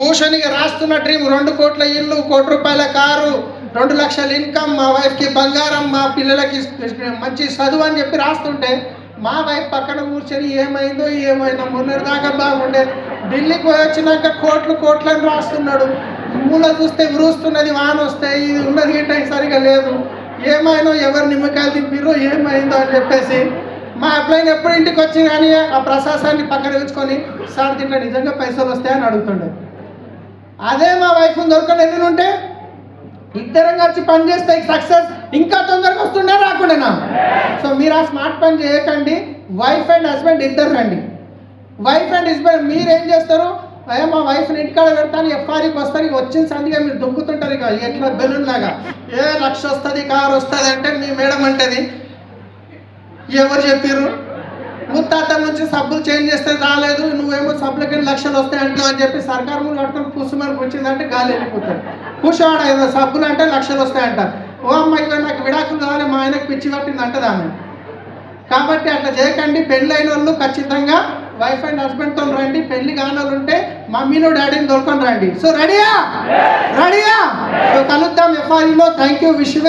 భూషణికి రాస్తున్న డ్రీమ్ 2 కోట్ల ఇల్లు, 1 కోటి రూపాయల కారు, 2 లక్షల ఇన్కమ్, మా వైఫ్కి బంగారం, మా పిల్లలకి మంచి చదువు అని చెప్పి రాస్తుంటే మా వైఫ్ పక్కన కూర్చొని ఏమైందో మొన్నటి దాకా బాగుండే, ఢిల్లీకి పోయి వచ్చినాక కోట్లని రాస్తున్నాడు. మూల చూస్తే విరుస్తున్నది, వాన వస్తే ఇది ఉన్నది గిట్ట సరిగా లేదు, ఏమైనా ఎవరు నిమ్మకాయలు తిప్పిరో ఏమైందో అని చెప్పేసి మా అబ్బాయిని ఎప్పుడు ఇంటికి వచ్చి కానీ ఆ ప్రశాసాన్ని పక్కన ఉంచుకొని సార్ దీంట్లో నిజంగా పైసలు వస్తాయని అడుగుతుండే. అదే మా వైఫ్ దొరకని ఎన్ని ఉంటే ఇద్దరం కలిసి పని చేస్తే సక్సెస్ ఇంకా తొందరగా వస్తుండే రాకుండా. సో మీరు ఆ స్మార్ట్ పని చేయకండి. వైఫ్ అండ్ హస్బెండ్ ఇద్దరు రండి. వైఫ్ అండ్ హస్బెండ్ మీరు ఏం చేస్తారు, మా వైఫ్ని ఇంటికాడ పెడతాను, ఎఫ్ఆర్కి వస్తారు, వచ్చిన సందిగా మీరు దుంకుతుంటారు ఇక ఎట్లా బెలూన్ లాగా. 1,00,000 వస్తుంది, కారు వస్తుంది అంటే మీ మేడం అంటది ఎవరు చెప్పారు, ముత్తాత నుంచి సబ్బులు చేంజ్ చేస్తే రాలేదు, నువ్వేమో సబ్బులకి 1,00,000 వస్తాయి అంటావు అని చెప్పి సర్కారు ముందు కట్టుకొని కూర్చుమని కూర్చుందంటే గాలి వెళ్ళిపోతాడు. కూర్చోవాడు ఏదో సబ్బులు అంటే 1,00,000 వస్తాయంట. ఓ అమ్మాయి నాకు విడాకులు కావాలి, మా ఆయనకు పిచ్చి పట్టింది అంటది ఆమె. కాబట్టి అట్లా చేయకండి. పెళ్ళైన వాళ్ళు ఖచ్చితంగా వైఫ్ అండ్ హస్బెండ్తో రండి. పెళ్లి కాని వాళ్ళు ఉంటే మమ్మీను డాడీని దొరకొని రండి. సో రెడీయా? సో కలుద్దాం ఎఫ్ఆర్ఈలో. Thank you. Wish you.